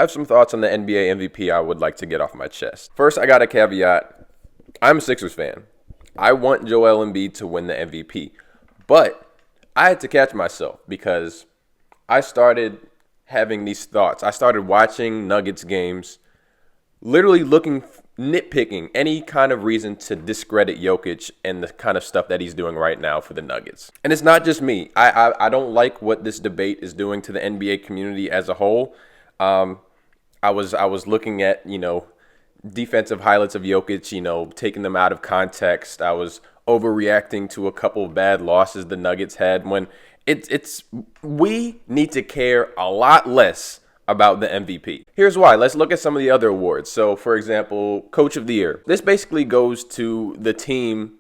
I have some thoughts on the NBA MVP I would like to get off my chest. First, I got a caveat. I'm a Sixers fan. I want Joel Embiid to win the MVP. But I had to catch myself because I started having these thoughts. I started watching Nuggets games, literally nitpicking any kind of reason to discredit Jokic and the kind of stuff that he's doing right now for the Nuggets. And it's not just me. I don't like what this debate is doing to the NBA community as a whole. I was looking at, defensive highlights of Jokic, taking them out of context. I was overreacting to a couple of bad losses the Nuggets had when we need to care a lot less about the MVP. Here's why. Let's look at some of the other awards. So, for example, Coach of the Year. This basically goes to the team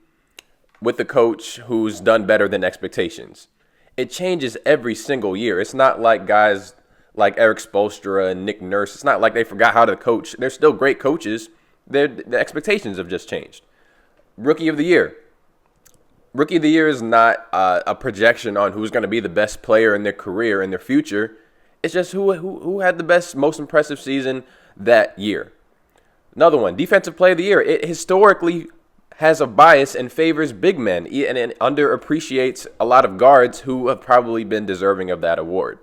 with the coach who's done better than expectations. It changes every single year. It's not like guys like Eric Spoelstra and Nick Nurse. It's not like they forgot how to coach. They're still great coaches. The expectations have just changed. Rookie of the Year. Rookie of the Year is not a projection on who's going to be the best player in their career, in their future. It's just who had the best, most impressive season that year. Another one, Defensive Player of the Year. It historically has a bias and favors big men and it underappreciates a lot of guards who have probably been deserving of that award.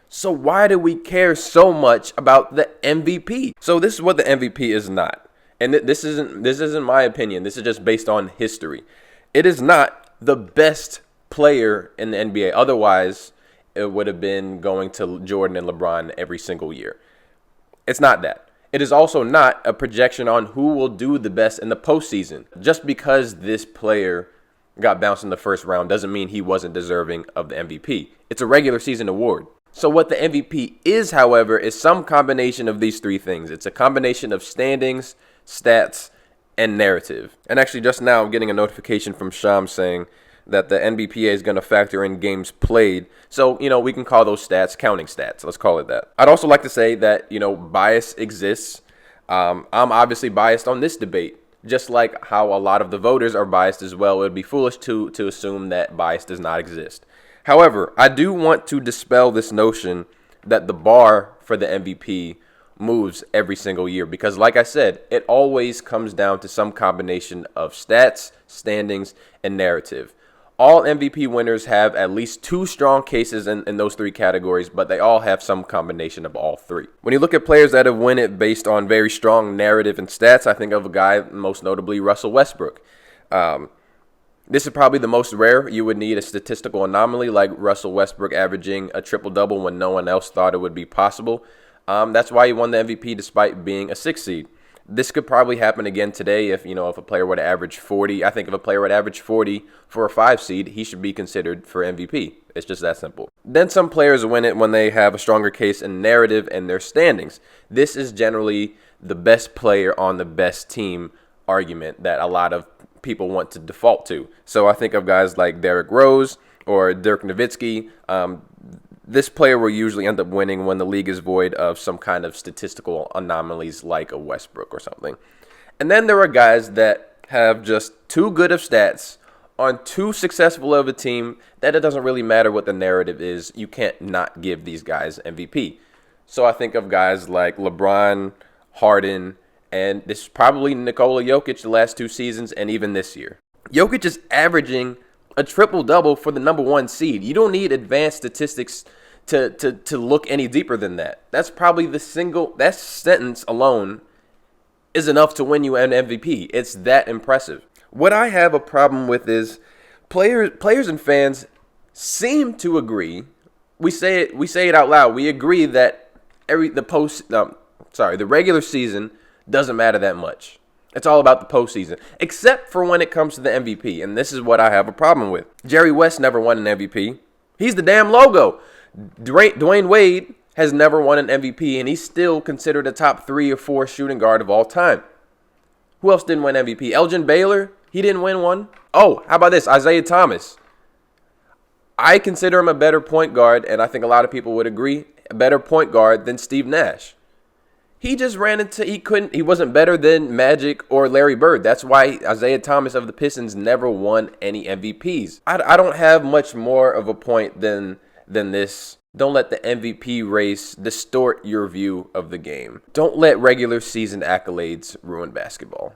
So why do we care so much about the MVP? So this is what the MVP is not. And this isn't my opinion. This is just based on history. It is not the best player in the NBA. Otherwise, it would have been going to Jordan and LeBron every single year. It's not that. It is also not a projection on who will do the best in the postseason. Just because this player got bounced in the first round doesn't mean he wasn't deserving of the MVP. It's a regular season award. So what the MVP is, however, is some combination of these three things. It's a combination of standings, stats, and narrative. And actually, just now, I'm getting a notification from Sham saying that the NBPA is going to factor in games played. So, we can call those stats counting stats. Let's call it that. I'd also like to say that, bias exists. I'm obviously biased on this debate. Just like how a lot of the voters are biased as well, it would be foolish to assume that bias does not exist. However, I do want to dispel this notion that the bar for the MVP moves every single year because, like I said, it always comes down to some combination of stats, standings, and narrative. All MVP winners have at least two strong cases in those three categories, but they all have some combination of all three. When you look at players that have won it based on very strong narrative and stats, I think of a guy, most notably Russell Westbrook. This is probably the most rare. You would need a statistical anomaly like Russell Westbrook averaging a triple-double when no one else thought it would be possible. That's why he won the MVP despite being a 6 seed. This could probably happen again today if a player were to average 40. I think if a player would average 40 for a 5 seed, he should be considered for MVP. It's just that simple. Then some players win it when they have a stronger case in narrative and their standings. This is generally the best player on the best team argument that a lot of people want to default to. So I think of guys like Derrick Rose or Dirk Nowitzki. This player will usually end up winning when the league is void of some kind of statistical anomalies like a Westbrook or something. And then there are guys that have just too good of stats on too successful of a team that it doesn't really matter what the narrative is. You can't not give these guys MVP. So I think of guys like LeBron, Harden, and this is probably Nikola Jokic the last 2 seasons and even this year. Jokic is averaging a triple-double for the number 1 seed. You don't need advanced statistics to look any deeper than that. That's probably that sentence alone is enough to win you an MVP. It's that impressive. What I have a problem with is players and fans seem to agree. We say it out loud. We agree that the regular season doesn't matter that much. It's all about the postseason, except for when it comes to the MVP, and this is what I have a problem with. Jerry West never won an MVP. He's the damn logo. Dwayne Wade has never won an MVP, and he's still considered a top 3 or 4 shooting guard of all time. Who else didn't win MVP? Elgin Baylor, he didn't win one. Oh, how about this? Isaiah Thomas. I consider him a better point guard, and I think a lot of people would agree, a better point guard than Steve Nash. He just he wasn't better than Magic or Larry Bird. That's why Isaiah Thomas of the Pistons never won any MVPs. I don't have much more of a point than this Don't let the MVP race distort your view of the game. Don't let regular season accolades ruin basketball.